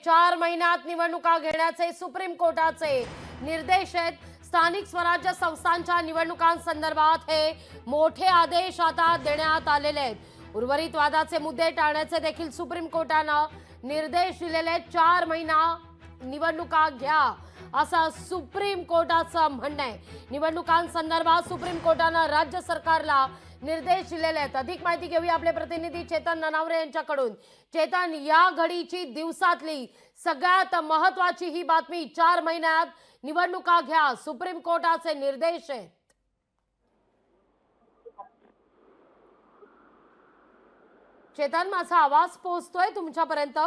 4 महिन्यात निवडणुका घेण्याचे सुप्रीम कोर्टाचे निर्देश आहेत। स्थानिक स्वराज्य संस्थांच्या निवडणुकांसंदर्भात हे मोठे आदेश आता देण्यात आलेले आहेत। उर्वरित वादाचे मुद्दे टाळण्याचे देखील सुप्रीम कोर्टाने निर्देश दिलेले आहेत। 4 महिना निवडणुका घ्या असं सुप्रीम कोर्टाचं म्हणणं आहे। निवडणुकांसंदर्भात सुप्रीम कोर्टाने राज्य सरकारला निर्देश दिलेले आहेत। अधिक माहिती घेऊया आपले प्रतिनिधी चेतन ननावरे यांच्याकडून। चेतन, या घडीची दिवसातली सगळ्यात महत्त्वाची ही बातमी, 4 महिन्यात निवडणुका घ्या, सुप्रीम कोर्टाचे निर्देश आहेत। चेतन, माझा आवाज पोहोचतोय तुमच्यापर्यंत?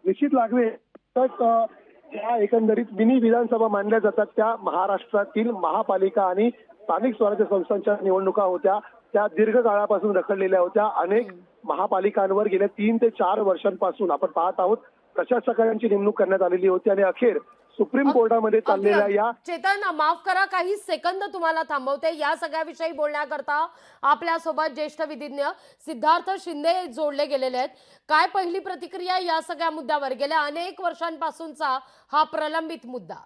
निश्चित लागले तर या एकंदरीत मिनी विधानसभा मानल्या जातात त्या महाराष्ट्रातील महापालिका आणि स्थानिक स्वराज्य संस्थांच्या निवडणुका होत्या। त्या दीर्घ काळापासून रखडलेल्या होत्या। अनेक महापालिकांवर गेल्या 3 ते 4 वर्षांपासून आपण पाहत आहोत प्रशासकांची नेमणूक करण्यात आलेली होती आणि अखेर सुप्रीम कोर्टामध्ये चाललेल्या या चेतन, माफ करा, काही सेकंद तुम्हाला थांबवते। या सगळ्याविषयी बोलण्याकरता आपल्या सोबत ज्येष्ठ विधिज्ञ सिद्धार्थ शिंदे जोडले गेलेले आहेत। काय पहिली प्रतिक्रिया या सगळ्या मुद्द्यावर? गेल्या अनेक वर्षांपासूनचा हा प्रलंबित मुद्दा।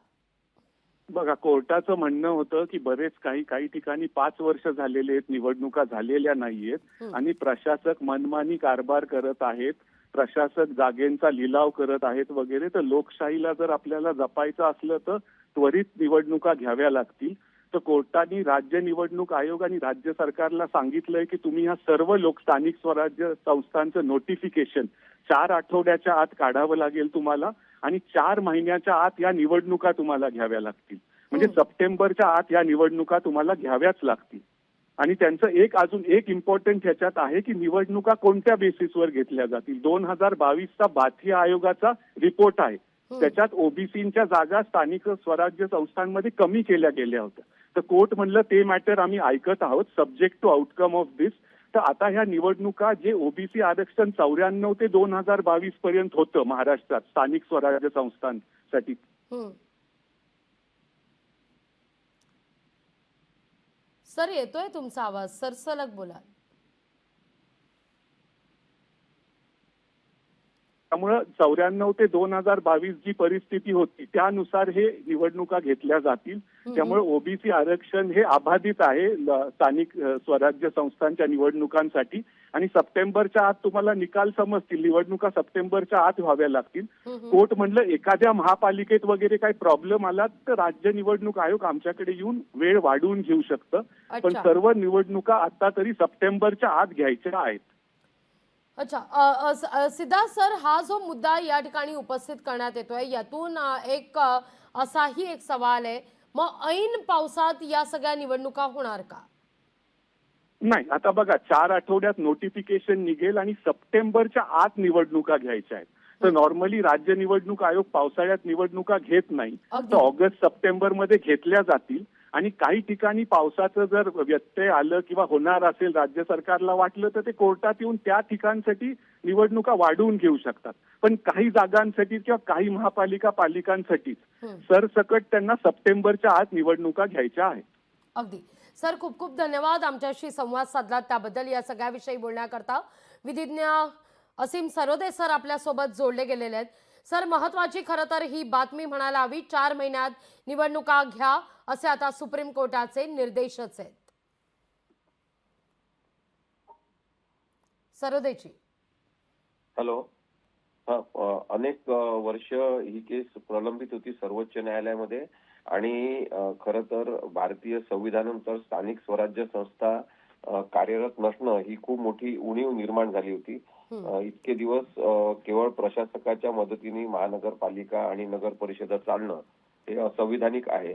बघा, कोर्टाचं म्हणणं होतं की बरेच काही ठिकाणी 5 वर्ष झालेले आहेत, निवडणुका झालेल्या नाहीयेत आणि प्रशासक मनमानी कारभार करत आहेत, प्रशासक जागेंचा लिलाव करत आहेत वगैरे। तर लोकशाहीला जर आपल्याला जपायचं असलं तर त्वरित निवडणुका घ्याव्या लागतील। तर कोर्टाने राज्य निवडणूक आयोग आणि राज्य सरकारला सांगितलंय की तुम्ही ह्या सर्व स्थानिक स्वराज्य संस्थांचं नोटिफिकेशन 4 आठवड्याच्या आत काढावं लागेल तुम्हाला आणि 4 महिन्याच्या आत या निवडणुका तुम्हाला घ्याव्या लागतील। म्हणजे सप्टेंबरच्या आत या निवडणुका तुम्हाला घ्याव्याच लागतील। आणि त्यांचं अजून एक इम्पॉर्टंट ह्याच्यात आहे की निवडणुका कोणत्या बेसिसवर घेतल्या जातील। 2022चा बाथी आयोगाचा रिपोर्ट आहे, त्याच्यात ओबीसीच्या जागा स्थानिक स्वराज्य संस्थांमध्ये कमी केल्या गेल्या होत्या। तर कोर्ट म्हणलं ते मॅटर आम्ही ऐकत आहोत, सब्जेक्ट टू आउटकम ऑफ दिस। तर आता ह्या निवडणुका जे ओबीसी आरक्षण 94 ते 2022 पर्यंत होतं महाराष्ट्रात स्थानिक स्वराज्य संस्थांसाठी, सर येतोय तुमचा आवाज, सरसलग बोला। त्यामुळे 94 ते 2022 जी परिस्थिती होती त्यानुसार हे निवडणुका घेतल्या जातील। त्यामुळे ओबीसी आरक्षण हे अबाधित आहे स्थानिक स्वराज्य संस्थांच्या निवडणुकांसाठी आणि सप्टेंबरच्या आत तुम्हाला निकाल समजतील। निवडणुका सप्टेंबरच्या आत व्हाव्या लागतील। कोर्ट म्हणलं एखाद्या महापालिकेत वगैरे काही प्रॉब्लेम आला तर राज्य निवडणूक आयोग आमच्याकडे येऊन वेळ वाढवून घेऊ शकतं, पण सर्व निवडणुका आता तरी सप्टेंबरच्या आत घ्यायच्या आहेत। अच्छा, सिद्धार्थ सर, हा जो मुद्दा या ठिकाणी उपस्थित करण्यात येतोय यातून एक असाही एक सवाल आहे, मग ऐन पावसात या सगळ्या निवडणुका होणार का? नाही, आता बघा 4 आठवड्यात नोटिफिकेशन निघेल आणि सप्टेंबरच्या आत निवडणुका घ्यायच्या आहेत। तर नॉर्मली राज्य निवडणूक आयोग पावसाळ्यात निवडणुका घेत नाही, तर ऑगस्ट सप्टेंबर मध्ये घेतल्या जातील। आणि काही ठिकाणी पावसाचं जर व्यत्यय आलं किंवा होणार असेल, राज्य सरकारला वाटलं तर ते कोर्टात येऊन त्या ठिकाणसाठी निवडणुका वाढवून घेऊ शकतात। पण काही जागांसाठी किंवा काही पालिकांसाठी सरसकट त्यांना सप्टेंबरच्या आत निवडणुका घ्यायच्या आहेत। अगदी सर, खूप खूप धन्यवाद आमच्याशी संवाद साधला त्याबद्दल। या सगळ्याविषयी बोलण्याकरता विधिज्ञ असीम सरोदे सर आपल्या सोबत जोडले गेलेले आहेत। सर, महत्वाची खरं तर ही बातमी म्हणायला हवी, 4 महिन्यात निवडणुका घ्या असे आता सुप्रीम कोर्टाचे निर्देशच आहेत। सरोदेची हॅलो, अनेक वर्ष ही केस प्रलंबित होती सर्वोच्च न्यायालयामध्ये आणि खरं तर भारतीय संविधानानुसार स्थानिक स्वराज्य संस्था कार्यरत नसणं ही खूप मोठी उणीव निर्माण झाली होती। इतके दिवस केवळ प्रशासकाच्या मदतीने महानगरपालिका आणि नगर परिषदा चालणं हे असंविधानिक आहे।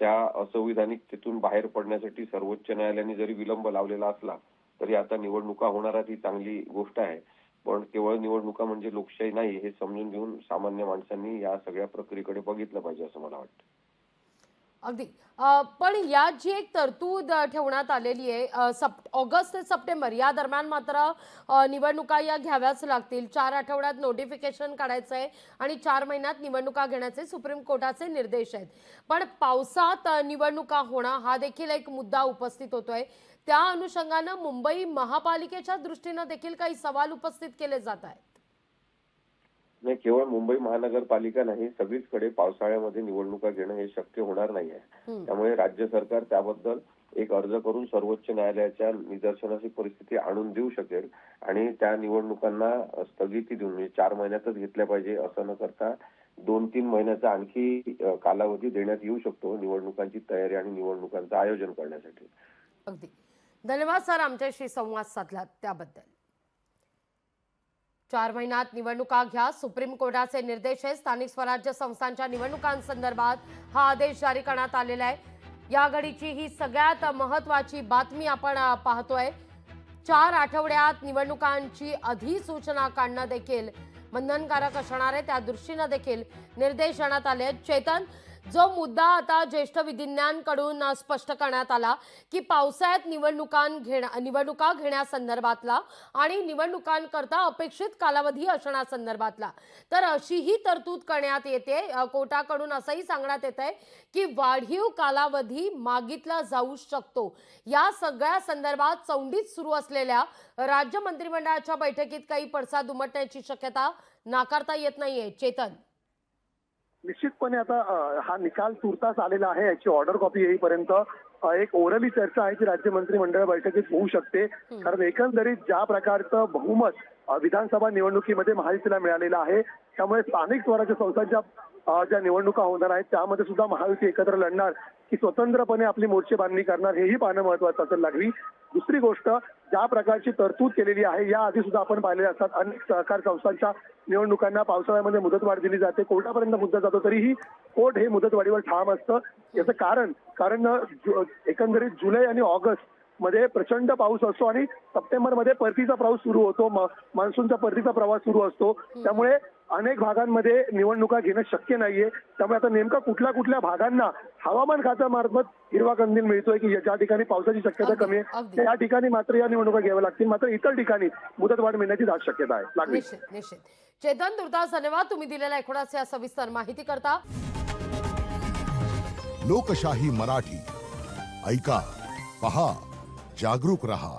त्या असंविधानिकतेतून बाहेर पडण्यासाठी सर्वोच्च न्यायालयाने जरी विलंब लावलेला असला तरी आता निवडणुका होणार ही चांगली गोष्ट आहे। पण केवळ निवडणुका म्हणजे लोकशाही नाही हे समजून घेऊन सामान्य माणसांनी या सगळ्या प्रक्रियेकडे बघितलं पाहिजे असं मला वाटतं। अगदी, पण यात जी एक तरतूद ठेवण्यात आलेली आहे, ऑगस्ट ते सप्टेंबर या दरम्यान मात्र निवडणुका या घ्याव्याच लागतील। 4 आठवड्यात नोटिफिकेशन काढायचंय आणि 4 महिन्यात निवडणुका घेण्याचे सुप्रीम कोर्टाचे निर्देश आहेत। पण पावसात निवडणुका होणं हा देखील एक मुद्दा उपस्थित होतोय। त्या अनुषंगाने मुंबई महापालिकेच्या दृष्टीने देखील काही सवाल उपस्थित केले जात आहेत। नाही, केवळ मुंबई महानगरपालिका नाही, सगळीचकडे पावसाळ्यामध्ये निवडणुका घेणं हे शक्य होणार नाही आहे. त्यामुळे राज्य सरकार त्याबद्दल एक अर्ज करून सर्वोच्च न्यायालयाच्या निदर्शनास ही परिस्थिती आणून देऊ शकेल आणि त्या निवडणुकांना स्थगिती देऊन म्हणजे 4 महिन्यातच घेतल्या पाहिजे असं न करता 2-3 महिन्याचा आणखी कालावधी देण्यात येऊ शकतो निवडणुकांची तयारी आणि निवडणुकांचं आयोजन करण्यासाठी. अगदी धन्यवाद सर, आमच्याशी संवाद साधला त्याबद्दल. 4 महिन्यात निवडणुका घ्या, सुप्रीम कोर्टाचे निर्देश आहे. स्थानिक स्वराज्य संस्थांच्या निवडणुकांसंदर्भात हा आदेश जारी करण्यात आलेला आहे. या घडीची ही सगळ्यात महत्त्वाची बातमी आपण पाहतोय. 4 आठवड्यात निवडणुकांची अधिसूचना काढणं देखील बंधनकारक असणार आहे. त्या दृष्टीनं देखील निर्देश देण्यात आले आहेत. चेतन, जो मुद्दा आता ज्येष्ठ विधिज्ञांकडून स्पष्ट करण्यात आला की पावसाळ्यात निवडणुका घेण्यासंदर्भातला आणि निवडणुकांकरता अपेक्षित कालावधी असण्यासंदर्भातला, तर अशीही तरतूद करण्यात येते. कोर्टाकडून असंही सांगण्यात येत आहे की वाढीव कालावधी मागितला जाऊ शकतो. या सगळ्या संदर्भात चौंडीत सुरू असलेल्या राज्य मंत्रिमंडळाच्या बैठकीत काही पडसाद उमटण्याची शक्यता नाकारता येत नाहीये. चेतन, निश्चितपणे आता हा निकाल तुर्तास आलेला आहे. याची ऑर्डर कॉपी येईपर्यंत एक ओरली चर्चा आहे की राज्य मंत्रिमंडळ बैठकीत होऊ शकते. कारण एकंदरीत ज्या प्रकारचं बहुमत विधानसभा निवडणुकीमध्ये महायुतीला मिळालेलं आहे, त्यामुळे स्थानिक स्वराज्य संस्थांच्या ज्या निवडणुका होणार आहेत त्यामध्ये सुद्धा महायुती एकत्र लढणार की स्वतंत्रपणे आपली मोर्चेबांधणी करणार हेही पाहणं महत्वाचं असेल. लागली दुसरी गोष्ट, ज्या प्रकारची तरतूद केलेली आहे या आधी सुद्धा आपण पाहिलेले असतात अनेक सहकार संस्थांच्या निवडणुकांना पावसाळ्यामध्ये मुदतवाढ दिली जाते, कोर्टापर्यंत मुद्दा जातो, तरीही कोर्ट हे मुदतवाढीवर ठाम असतं. याचं कारण एकंदरीत जुलै आणि ऑगस्ट मध्ये प्रचंड पाऊस असतो आणि सप्टेंबरमध्ये परतीचा पाऊस सुरू होतो, मान्सूनचा परतीचा प्रवास सुरू असतो. त्यामुळे अनेक भागांमध्ये निवडणुका घेणं शक्य नाहीये. त्यामुळे आता नेमका कुठल्या भागांना हवामान खात्यामार्फत हिरवा कंदील मिळतोय की ज्या ठिकाणी पावसाची शक्यता कमी आहे त्या ठिकाणी मात्र या निवडणुका घ्याव्या लागतील, मात्र इतर ठिकाणी मुदतवाढ मिळण्याची दाट शक्यता आहे. लागली निश्चित. चेतन, तुर्तास धन्यवाद तुम्ही दिलेल्या एकूणच या सविस्तर माहिती करता. लोकशाही मराठी ऐका, पहा, जागरूक रहा.